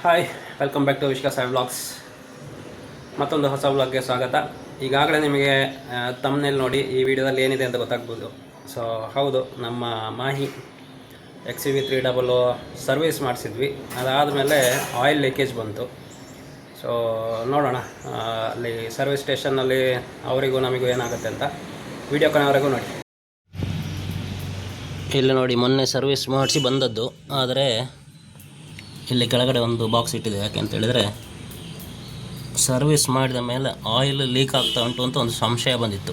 Hi, welcome back to Vishka Sai vlogs. ಮತ್ತೊಂದು ಹೊಸ ವ್ಲಾಗ್ಗೆ ಸ್ವಾಗತ. ಈಗಾಗಲೇ ನಿಮಗೆ ತಮ್ನೇಲ್ ನೋಡಿ ಈ ವಿಡಿಯೋದಲ್ಲಿ ಏನಿದೆ ಅಂತ ಗೊತ್ತಾಗ್ಬೋದು. ಸೊ ಹೌದು, ನಮ್ಮ ಮಾಹಿ XUV300 ಸರ್ವಿಸ್ ಮಾಡಿಸಿದ್ವಿ. ಅದಾದಮೇಲೆ ಆಯಿಲ್ ಲೀಕೇಜ್ ಬಂತು. ಸೊ ನೋಡೋಣ ಅಲ್ಲಿ ಸರ್ವಿಸ್ ಸ್ಟೇಷನ್ನಲ್ಲಿ ಅವರಿಗೂ ನಮಗೂ ಏನಾಗುತ್ತೆ ಅಂತ. ವಿಡಿಯೋ ಕೊನೆವರೆಗೂ ನೋಡಿ. ಇಲ್ಲಿ ನೋಡಿ, ಮೊನ್ನೆ ಸರ್ವಿಸ್ ಮಾಡಿಸಿ ಬಂದದ್ದು. ಆದರೆ ಇಲ್ಲಿ ಕೆಳಗಡೆ ಒಂದು ಬಾಕ್ಸ್ ಇಟ್ಟಿದೆ. ಯಾಕೆ ಅಂತ ಹೇಳಿದರೆ, ಸರ್ವಿಸ್ ಮಾಡಿದ ಮೇಲೆ ಆಯಿಲ್ ಲೀಕ್ ಆಗ್ತಾ ಉಂಟು ಅಂತ ಒಂದು ಸಂಶಯ ಬಂದಿತ್ತು.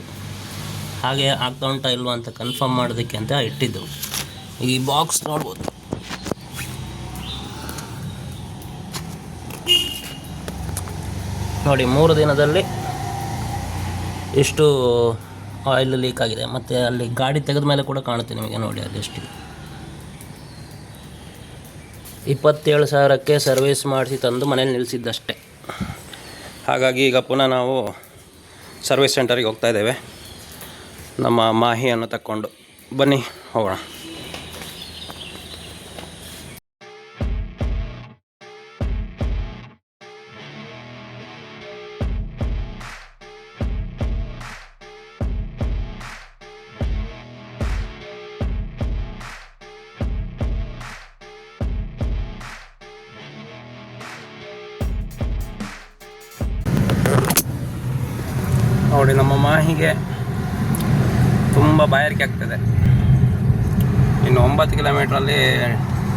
ಹಾಗೆ ಆಗ್ತಾ ಉಂಟಾ ಇಲ್ವಾ ಅಂತ ಕನ್ಫರ್ಮ್ ಮಾಡೋದಕ್ಕೆ ಅಂತ ಇಟ್ಟಿದ್ದು. ಈ ಬಾಕ್ಸ್ ನೋಡ್ಬೋದು. ನೋಡಿ, 3 ದಿನದಲ್ಲಿ ಇಷ್ಟು ಆಯಿಲ್ ಲೀಕ್ ಆಗಿದೆ. ಮತ್ತು ಅಲ್ಲಿ ಗಾಡಿ ತೆಗೆದ ಮೇಲೆ ಕೂಡ ಕಾಣುತ್ತೆ ನಿಮಗೆ. ನೋಡಿ ಅಲ್ಲಿ ಎಷ್ಟಿದೆ. 27,000ಕ್ಕೆ ಸರ್ವಿಸ್ ಮಾಡಿಸಿ ತಂದು ಮನೇಲಿ ನಿಲ್ಲಿಸಿದ್ದಷ್ಟೇ. ಹಾಗಾಗಿ ಈಗ ಪುನಃ ನಾವು ಸರ್ವಿಸ್ ಸೆಂಟರಿಗೆ ಹೋಗ್ತಾ ಇದ್ದೇವೆ, ನಮ್ಮ ಮಾಹಿಯನ್ನು ತಕ್ಕೊಂಡು. ಬನ್ನಿ ಹೋಗೋಣ. ನೋಡಿ, ನಮ್ಮ ಮಾಹಿಗೆ ತುಂಬ ಬಾಯಾರಿಕೆ ಆಗ್ತದೆ. ಇನ್ನು 9 ಕಿಲೋಮೀಟ್ರಲ್ಲಿ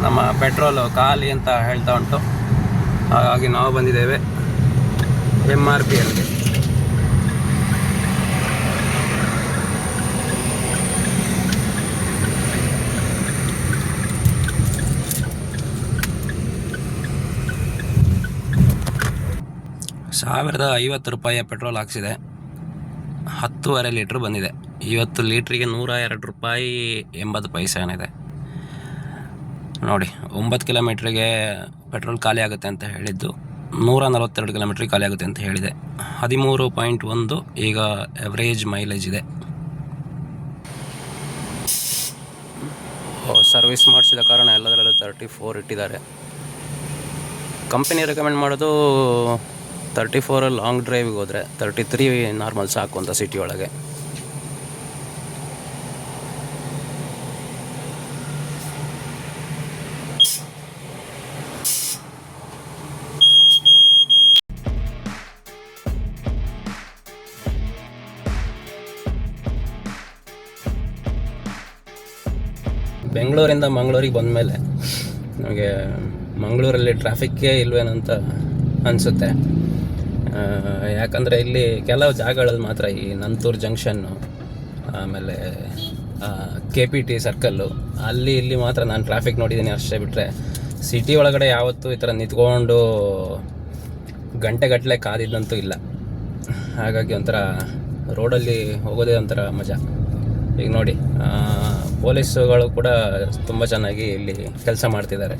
ನಮ್ಮ ಪೆಟ್ರೋಲು ಖಾಲಿ ಅಂತ ಹೇಳ್ತಾ ಉಂಟು. ಹಾಗಾಗಿ ನಾವು ಬಂದಿದ್ದೇವೆ MRPLಗೆ. ₹1,050 ಪೆಟ್ರೋಲ್ ಹಾಕ್ಸಿದೆ. 10.5 ಲೀಟ್ರ್ ಬಂದಿದೆ. ಇವತ್ತು ಲೀಟ್ರಿಗೆ ₹102.80 ಏನಿದೆ. ನೋಡಿ, 9 ಕಿಲೋಮೀಟ್ರಿಗೆ ಪೆಟ್ರೋಲ್ ಖಾಲಿ ಆಗುತ್ತೆ ಅಂತ ಹೇಳಿದ್ದು 142 ಕಿಲೋಮೀಟ್ರಿಗೆ ಖಾಲಿ ಆಗುತ್ತೆ ಅಂತ ಹೇಳಿದೆ. 13.1 ಈಗ ಎವರೇಜ್ ಮೈಲೇಜ್ ಇದೆ. ಸರ್ವಿಸ್ ಮಾಡಿಸಿದ ಕಾರಣ ಎಲ್ಲದರಲ್ಲೂ 34 ಇಟ್ಟಿದ್ದಾರೆ. ಕಂಪನಿ ರೆಕಮೆಂಡ್ ಮಾಡೋದು 34 ಲಾಂಗ್ ಡ್ರೈವಿಗೆ ಹೋದರೆ, 33 ನಾರ್ಮಲ್ ಸಾಕು ಅಂತ ಸಿಟಿ ಒಳಗೆ. ಬೆಂಗಳೂರಿಂದ ಮಂಗಳೂರಿಗೆ ಬಂದಮೇಲೆ ನಮಗೆ ಮಂಗಳೂರಲ್ಲಿ ಟ್ರಾಫಿಕ್ಕೇ ಇಲ್ವೇನಂತ ಅನಿಸುತ್ತೆ. ಯಾಕಂದರೆ ಇಲ್ಲಿ ಕೆಲವು ಜಾಗಗಳಲ್ಲಿ ಮಾತ್ರ, ಈ ನಂತೂರು ಜಂಕ್ಷನ್ನು, ಆಮೇಲೆ KPT ಸರ್ಕಲ್ಲು, ಅಲ್ಲಿ ಇಲ್ಲಿ ಮಾತ್ರ ನಾನು ಟ್ರಾಫಿಕ್ ನೋಡಿದ್ದೀನಿ ಅಷ್ಟೇ. ಬಿಟ್ಟರೆ ಸಿಟಿ ಒಳಗಡೆ ಯಾವತ್ತೂ ಈ ಥರ ನಿಂತ್ಕೊಂಡು ಗಂಟೆಗಟ್ಟಲೆ ಕಾದಿದ್ದಂತೂ ಇಲ್ಲ. ಹಾಗಾಗಿ ಒಂಥರ ರೋಡಲ್ಲಿ ಹೋಗೋದೇ ಒಂಥರ ಮಜಾ. ಈಗ ನೋಡಿ, ಪೊಲೀಸುಗಳು ಕೂಡ ತುಂಬ ಚೆನ್ನಾಗಿ ಇಲ್ಲಿ ಕೆಲಸ ಮಾಡ್ತಿದ್ದಾರೆ.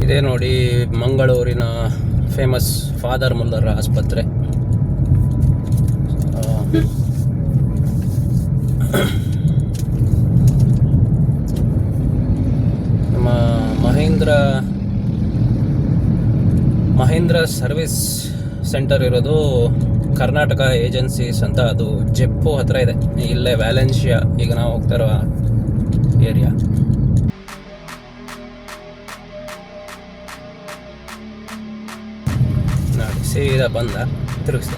ಇದೇ ನೋಡಿ, ಮಂಗಳೂರಿನ ಫೇಮಸ್ ಫಾದರ್ ಮುಲ್ಲರ್ ಆಸ್ಪತ್ರೆ. ನಮ್ಮ ಮಹೀಂದ್ರ ಸರ್ವಿಸ್ ಸೆಂಟರ್ ಇರೋದು ಕರ್ನಾಟಕ ಏಜೆನ್ಸೀಸ್ ಅಂತ. ಅದು ಜೆಪ್ಪು ಹತ್ರ ಇದೆ, ಇಲ್ಲೇ ವ್ಯಾಲೆನ್ಷಿಯಾ, ಈಗ ನಾವು ಹೋಗ್ತಾ ಇರೋ ಏರಿಯಾ. ನೋಡಿ, ಸೀದಾ ಬಂದ, ತಿರುಗಿಸ್ದ.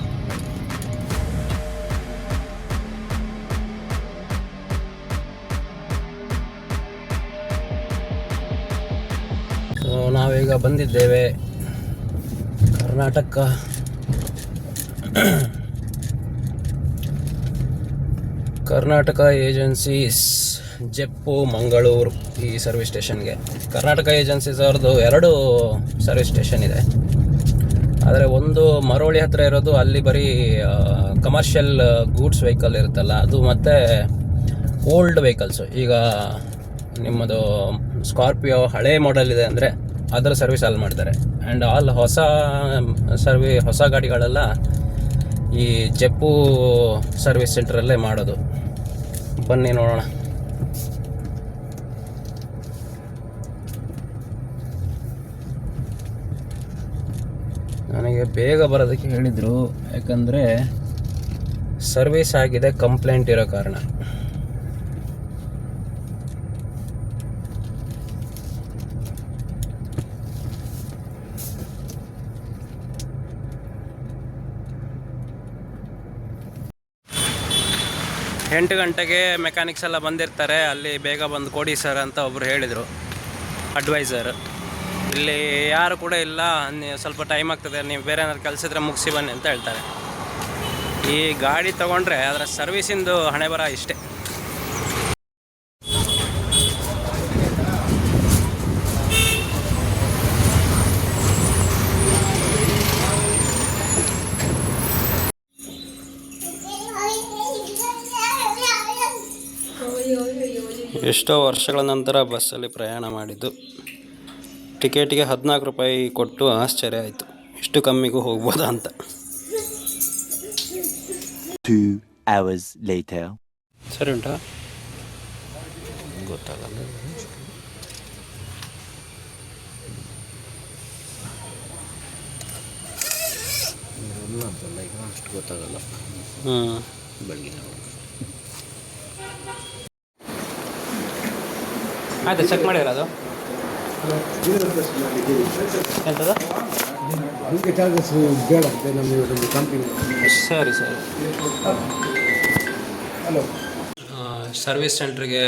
ಸೊ ನಾವೀಗ ಬಂದಿದ್ದೇವೆ ಕರ್ನಾಟಕ ಏಜೆನ್ಸೀಸ್ ಜೆಪ್ಪು ಮಂಗಳೂರು ಈ ಸರ್ವಿಸ್ ಸ್ಟೇಷನ್ಗೆ. ಕರ್ನಾಟಕ ಏಜೆನ್ಸೀಸ್ ಅವ್ರದ್ದು 2 ಸರ್ವಿಸ್ ಸ್ಟೇಷನ್ ಇದೆ. ಆದರೆ ಒಂದು ಮರೋಳಿ ಹತ್ರ ಇರೋದು, ಅಲ್ಲಿ ಬರೀ ಕಮರ್ಷಿಯಲ್ ಗೂಡ್ಸ್ ವೆಹಿಕಲ್ ಇರುತ್ತಲ್ಲ ಅದು, ಮತ್ತು ಓಲ್ಡ್ ವೆಹಿಕಲ್ಸು. ಈಗ ನಿಮ್ಮದು ಸ್ಕಾರ್ಪಿಯೋ ಹಳೇ ಮಾಡೆಲ್ ಇದೆ ಅಂದರೆ ಅದರ ಸರ್ವಿಸ್ ಅಲ್ಲಿ ಮಾಡ್ತಾರೆ. ಆ್ಯಂಡ್ ಆಲ್ ಹೊಸ ಗಾಡಿಗಳೆಲ್ಲ ಈ ಜೆಪ್ಪು ಸರ್ವಿಸ್ ಸೆಂಟ್ರಲ್ಲೇ ಮಾಡೋದು. ಬನ್ನಿ ನೋಡೋಣ. ನನಗೆ ಬೇಗ ಬರೋದಕ್ಕೆ ಹೇಳಿದರು, ಯಾಕಂದರೆ ಸರ್ವಿಸ್ ಆಗಿದೆ, ಕಂಪ್ಲೇಂಟ್ ಇರೋ ಕಾರಣ. ಎಂಟು ಗಂಟೆಗೆ ಮೆಕ್ಯಾನಿಕ್ಸ್ ಎಲ್ಲ ಬಂದಿರ್ತಾರೆ, ಅಲ್ಲಿ ಬೇಗ ಬಂದು ಕೊಡಿ ಸರ್ ಅಂತ ಒಬ್ಬರು ಹೇಳಿದರು, ಅಡ್ವೈಸರ್. ಇಲ್ಲಿ ಯಾರು ಕೂಡ ಇಲ್ಲ, ಸ್ವಲ್ಪ ಟೈಮ್ ಆಗ್ತದೆ, ನೀವು ಬೇರೆ ಏನಾದ್ರು ಕೆಲಸ ಇದ್ದರೆ ಮುಗಿಸಿ ಬನ್ನಿ ಅಂತ ಹೇಳ್ತಾರೆ. ಈ ಗಾಡಿ ತೊಗೊಂಡ್ರೆ ಅದರ ಸರ್ವಿಸಿಂದು ಹಣೆ ಬರ ಇಷ್ಟೇ. ಎಷ್ಟೋ ವರ್ಷಗಳ ನಂತರ ಬಸ್ಸಲ್ಲಿ ಪ್ರಯಾಣ ಮಾಡಿದ್ದು. ಟಿಕೆಟಿಗೆ 14 ರೂಪಾಯಿ ಕೊಟ್ಟು ಆಶ್ಚರ್ಯ ಆಯಿತು, ಇಷ್ಟು ಕಮ್ಮಿಗೂ ಹೋಗ್ಬೋದಾ ಅಂತ. 2 hours later. ಸರಿ ಉಂಟಾ ಗೊತ್ತಾಗಲ್ಲ. ಅಷ್ಟು ಗೊತ್ತಾಗಲ್ಲ. ಬೆಳಗಿನ ಆಯ್ತು, ಚೆಕ್ ಮಾಡಿರ ಅದು ಎಂಥದ ಚಾರ್ಜಸ್ ಬೇಡ ಅಂತ ನಮ್ಮದು ಕಂಪನಿ. ಸರಿ. ಹಲೋ, ಸರ್ವಿಸ್ ಸೆಂಟ್ರಿಗೆ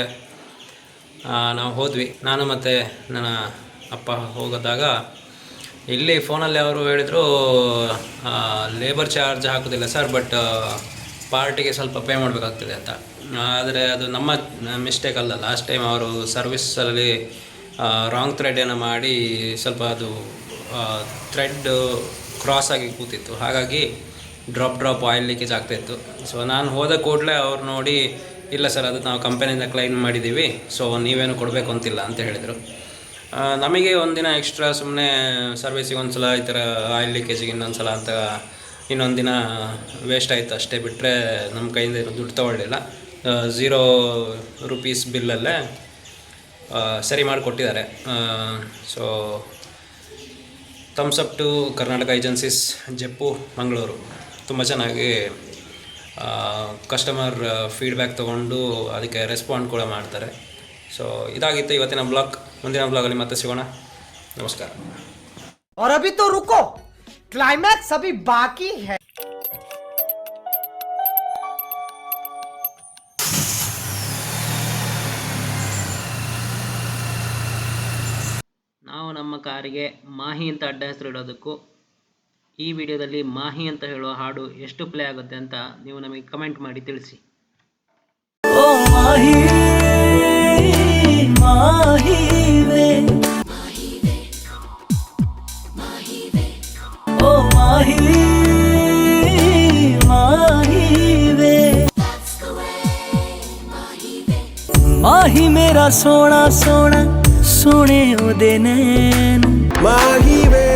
ನಾವು ಹೋದ್ವಿ, ನಾನು ಮತ್ತು ನನ್ನ ಅಪ್ಪ ಹೋಗೋದಾಗ ಇಲ್ಲಿ ಫೋನಲ್ಲಿ ಅವರು ಹೇಳಿದರು, ಲೇಬರ್ ಚಾರ್ಜ್ ಹಾಕೋದಿಲ್ಲ ಸರ್, ಬಟ್ ಪಾರ್ಟಿಗೆ ಸ್ವಲ್ಪ ಪೇ ಮಾಡಬೇಕಾಗ್ತದೆ ಅಂತ. ಆದರೆ ಅದು ನಮ್ಮ ಮಿಸ್ಟೇಕ್ ಅಲ್ಲ. ಲಾಸ್ಟ್ ಟೈಮ್ ಅವರು ಸರ್ವಿಸಲ್ಲಿ ರಾಂಗ್ ಥ್ರೆಡನ್ನು ಮಾಡಿ ಸ್ವಲ್ಪ ಅದು ಥ್ರೆಡ್ ಕ್ರಾಸ್ ಆಗಿ ಕೂತಿತ್ತು, ಹಾಗಾಗಿ ಡ್ರಾಪ್ ಆಯಿಲ್ ಲೀಕೇಜ್ ಆಗ್ತಾಯಿತ್ತು. ಸೊ ನಾನು ಹೋದ ಕೂಡಲೇ ಅವ್ರು ನೋಡಿ, ಇಲ್ಲ ಸರ್ ಅದು ನಾವು ಕಂಪನಿಯಿಂದ ಕ್ಲೈಮ್ ಮಾಡಿದ್ದೀವಿ, ಸೊ ನೀವೇನು ಕೊಡಬೇಕು ಅಂತಿಲ್ಲ ಅಂತ ಹೇಳಿದರು. ನಮಗೆ ಒಂದಿನ ಎಕ್ಸ್ಟ್ರಾ ಸುಮ್ಮನೆ ಸರ್ವಿಸಿಗೆ ಒಂದು ಸಲ ಈ ಥರ ಆಯಿಲ್ ಲೀಕೇಜಿಗೆ ಇನ್ನೊಂದು ಸಲ ಅಂತ ಇನ್ನೊಂದು ದಿನ ವೇಸ್ಟ್ ಆಯಿತು ಅಷ್ಟೇ, ಬಿಟ್ಟರೆ ನಮ್ಮ ಕೈಯಿಂದ ದುಡ್ಡು ತೊಗೊಳ್ಳಿಲ್ಲ. 0 ರೂಪೀಸ್ ಬಿಲ್ಲಲ್ಲೇ ಸರಿ ಮಾಡಿಕೊಟ್ಟಿದ್ದಾರೆ. So thumbs up to Karnataka agencies, Jeppu, Mangaluru. ತುಂಬ ಚೆನ್ನಾಗಿ ಕಸ್ಟಮರ್ ಫೀಡ್ಬ್ಯಾಕ್ ತೊಗೊಂಡು ಅದಕ್ಕೆ ರೆಸ್ಪಾಂಡ್ ಕೂಡ ಮಾಡ್ತಾರೆ. ಸೊ ಇದಾಗಿತ್ತು ಇವತ್ತಿನ ಬ್ಲಾಗ್. ಮುಂದಿನ ಬ್ಲಾಗಲ್ಲಿ ಮತ್ತೆ ಸಿಗೋಣ. ನಮಸ್ಕಾರ. और अभी तो रुको, क्लाइमैक्स अभी बाकी है. ನಾವು ನಮ್ಮ ಕಾರಿಗೆ ಮಾಹಿ ಅಂತ ಅಡ್ಡ ಹೆಸರು ಇಡೋದಕ್ಕೂ ಈ ವಿಡಿಯೋದಲ್ಲಿ ಮಾಹಿ ಅಂತ ಹೇಳುವ ಹಾಡು ಎಷ್ಟು ಪ್ಲೇ ಆಗುತ್ತೆ ಅಂತ ನೀವು ನಮಗೆ ಕಮೆಂಟ್ ಮಾಡಿ ತಿಳಿಸಿ. ಓ ಮಾಹಿ ಮಾಹಿವೆ, ಓ ಮಾಹಿ ಮಾಹಿವೆ, माही मेरा सोना सोना सोने ओदे नैन माही वे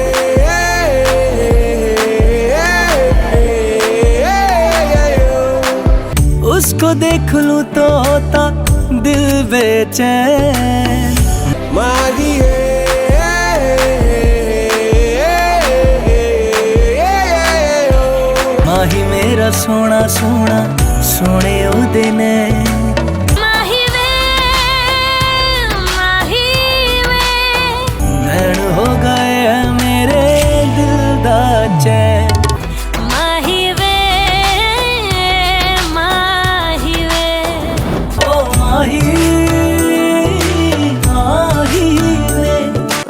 उसको देख लूं तो होता दिल बेचैन माही माही मेरा सोना सोना सोने ओदे नैन हो गए हैं मेरे दिल दा चैन माही वे ओ माही माही वे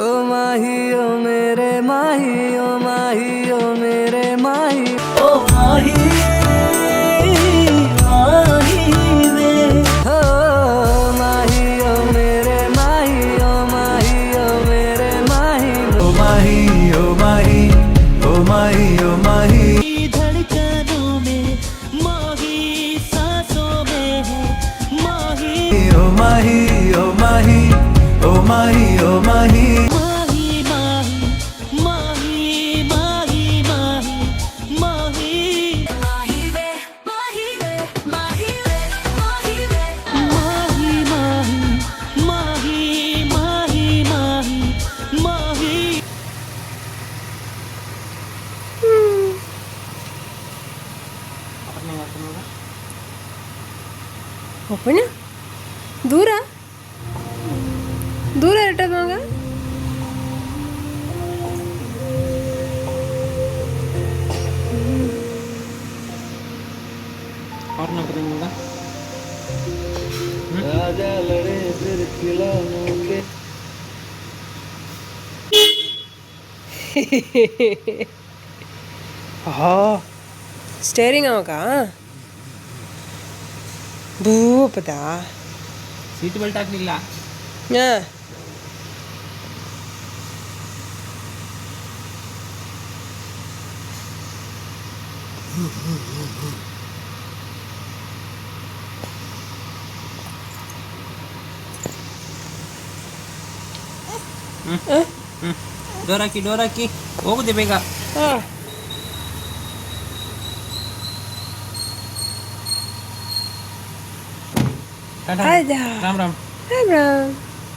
ओ माही ओ मेरे माही ओ माही ओ मेरे माही ओ माही माही वे माही धड़कनों में माही सांसों में है माही ओ माही ओ माही ओ माही ओ माही माही माही माही माही माही माही वे माही वे माही वे माही वे माही माही माही माही माही ಒಪ್ಪಣ್ಣ ದೂರ ದೂರ ಇಟ್ಟದ ಮಗ और ना करेंगे होगा राजा लड़े फिर खिलौनों के ಸ್ಟೇರಿಂಗ್ ಅವಾಗ ಭೂಪದ सीट बेल्ट ಹಾಕಲಿಲ್ಲ ಹಾಂ ಡೋರ್ ಹಾಕಿ ಹೋಗುದೆ ಬೇಗ ಹಾಂ ಟಾಟಾ ಹೌದಾ ರಾಮ್ ರಾಮ್ ರಾಮ್ ರಾಮ್